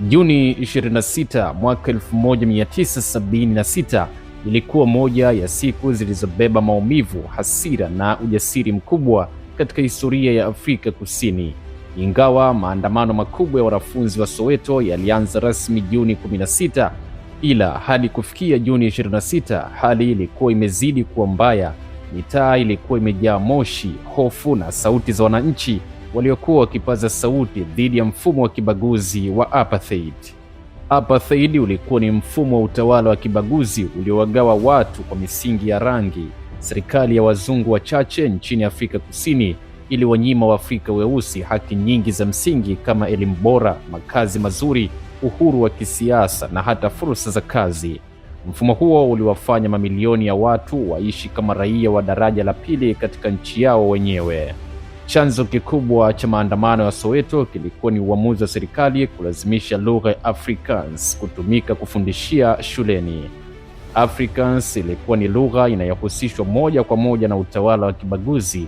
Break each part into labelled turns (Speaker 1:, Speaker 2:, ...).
Speaker 1: Juni 26 mwaka 1976 ilikuwa moja ya siku zilizobeba maumivu, hasira na ujasiri mkubwa katika historia ya Afrika Kusini. Ingawa maandamano makubwa ya wanafunzi wa Soweto yalianza rasmi Juni 16, ila hadi kufikia Juni 26 hali ilikuwa imezidi kuwa mbaya. Mitaa ilikuwa imejaa moshi, hofu na sauti za wananchi waliokuwa wakipaza sauti dhidi ya mfumo wa kibaguzi wa apartheid. Apartheid ulikuwa ni mfumo wa utawala wa kibaguzi uliowagawa watu kwa misingi ya rangi. Serikali ya wazungu wachache nchini Afrika Kusini iliwanyima Waafrika weusi haki nyingi za msingi kama elimu bora, makazi mazuri, uhuru wa kisiasa na hata fursa za kazi. Mfumo huo uliwafanya mamilioni ya watu waishi kama raia wa daraja la pili katika nchi yao wenyewe. Chanzo kikubwa cha maandamano ya Soweto kilikuwa ni uamuzi wa serikali kulazimisha lugha ya Afrikaans kutumika kufundishia shuleni. Afrikaans ilikuwa ni lugha inayohusishwa moja kwa moja na utawala wa kibaguzi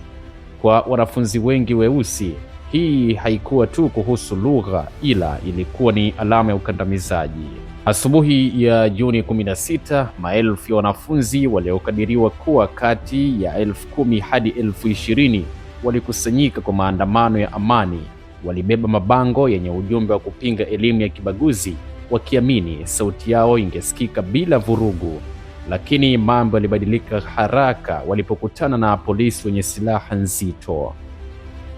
Speaker 1: kwa wanafunzi wengi weusi. Hii haikuwa tu kuhusu lugha, ila ilikuwa ni alama ya ukandamizaji. Asubuhi ya Juni 16, maelfu ya wanafunzi waliokadiriwa kuwa kati ya 10,000 hadi 20,000 walikusanyika kwa maandamano ya amani. Walibeba mabango yenye ujumbe wa kupinga elimu ya kibaguzi, wakiamini sauti yao ingesikika bila vurugu. Lakini mambo yalibadilika haraka walipokutana na polisi wenye silaha nzito.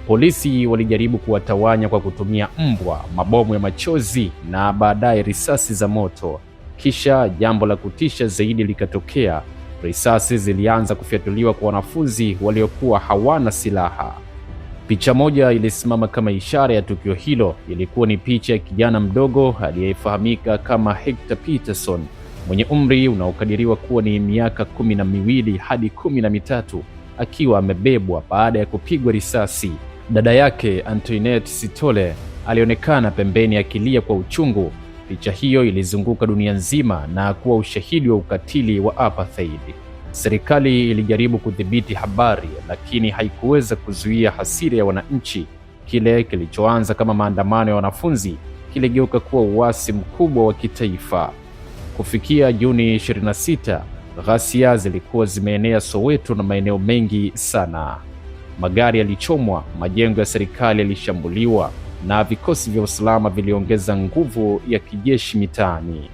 Speaker 1: Polisi walijaribu kuwatawanya kwa kutumia mbwa, mabomu ya machozi na baadaye risasi za moto. Kisha jambo la kutisha zaidi likatokea. Risasi zilianza kufyatuliwa kwa wanafunzi waliokuwa hawana silaha. Picha moja ilisimama kama ishara ya tukio hilo. Ilikuwa ni picha ya kijana mdogo aliyefahamika kama Hector Peterson, mwenye umri unaokadiriwa kuwa ni miaka 12 hadi 13, akiwa amebebwa baada ya kupigwa risasi. Dada yake Antoinette Sithole alionekana pembeni akilia kwa uchungu. Picha hiyo ilizunguka dunia nzima na kuwa ushahidi wa ukatili wa apartheid. Serikali ilijaribu kudhibiti habari, lakini haikuweza kuzuia hasira ya wananchi. Kile kilichoanza kama maandamano ya wanafunzi kiligeuka kuwa uasi mkubwa wa kitaifa. Kufikia Juni 26, ghasia zilikuwa zimeenea Soweto na maeneo mengi sana. Magari yalichomwa, majengo ya serikali yalishambuliwa na vikosi vya usalama viliongeza nguvu ya kijeshi mitaani.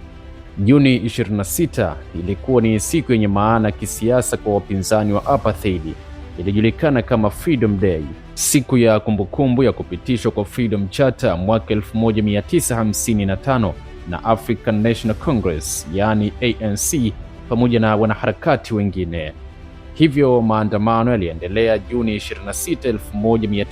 Speaker 1: Juni 26 ilikuwa ni siku yenye maana kisiasa kwa wapinzani wa apartheid. Ilijulikana kama Freedom Day, siku ya kumbukumbu ya kupitishwa kwa Freedom Charter mwaka 1955 na African National Congress, yani ANC, pamoja na wanaharakati wengine. Hivyo maandamano yaliendelea Juni 26,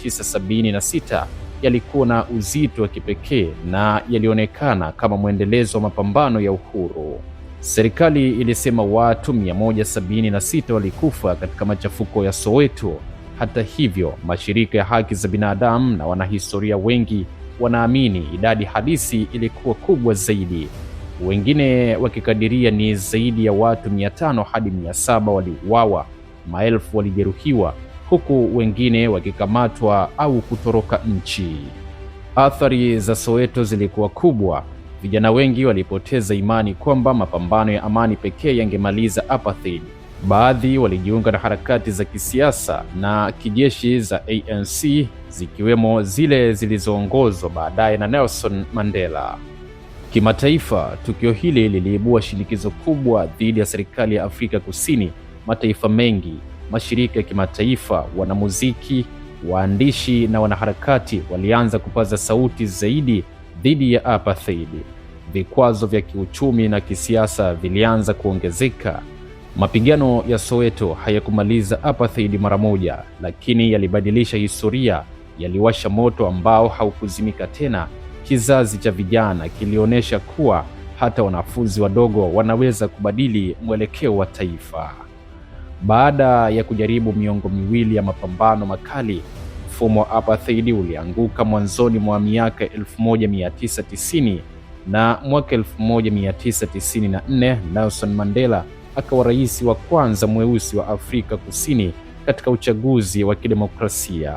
Speaker 1: 1976 yalikuwa na uzito wa kipekee na yalionekana kama mwendelezo wa mapambano ya uhuru. Serikali ilisema watu 176 walikufa katika machafuko ya Soweto. Hata hivyo, mashirika ya haki za binadamu na wanahistoria wengi wanaamini idadi halisi ilikuwa kubwa zaidi. Wengine wakikadiria ni zaidi ya watu 500 hadi 700 waliuawa, maelfu walijeruhiwa, huku wengine wakikamatwa au kutoroka nchi. Athari za Soweto zilikuwa kubwa. Vijana wengi walipoteza imani kwamba mapambano ya amani pekee yangemaliza apartheid. Baadhi walijiunga na harakati za kisiasa na kijeshi za ANC, zikiwemo zile zilizoongozwa baadaye na Nelson Mandela. Kimataifa, tukio hili liliibua shinikizo kubwa dhidi ya serikali ya Afrika Kusini. Mataifa mengi, mashirika ya kimataifa, wanamuziki, waandishi na wanaharakati walianza kupaza sauti zaidi dhidi ya apartheid. Vikwazo vya kiuchumi na kisiasa vilianza kuongezeka. Mapigano ya Soweto hayakumaliza apartheid mara moja, lakini yalibadilisha historia, yaliwasha moto ambao haukuzimika tena. Kizazi cha vijana kilionyesha kuwa hata wanafunzi wadogo wanaweza kubadili mwelekeo wa taifa. Baada ya kujaribu miongo miwili ya mapambano makali, mfumo wa apartheid ulianguka mwanzoni mwa miaka 1990, na mwaka 1994 Nelson Mandela akawa rais wa kwanza mweusi wa Afrika Kusini katika uchaguzi wa kidemokrasia.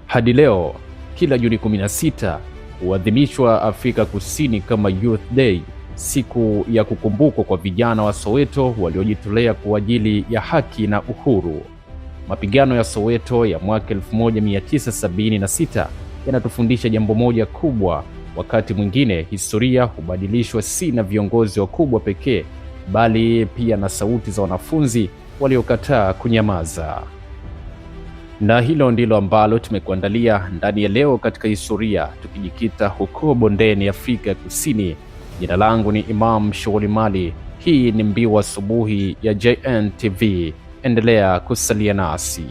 Speaker 1: Hadi leo, kila Juni 16 huadhimishwa Afrika Kusini kama Youth Day, siku ya kukumbukwa kwa vijana wa Soweto waliojitolea kwa ajili ya haki na uhuru. Mapigano ya Soweto ya mwaka 1976 yanatufundisha jambo moja kubwa: wakati mwingine historia hubadilishwa si na viongozi wakubwa pekee, bali pia na sauti za wanafunzi waliokataa kunyamaza. Na hilo ndilo ambalo tumekuandalia ndani ya Leo katika Historia, tukijikita huko bondeni Afrika ya Kusini. Jina langu ni Imam Shauri Mali. Hii ni Mbiu Asubuhi ya JN TV. Endelea kusalia nasi.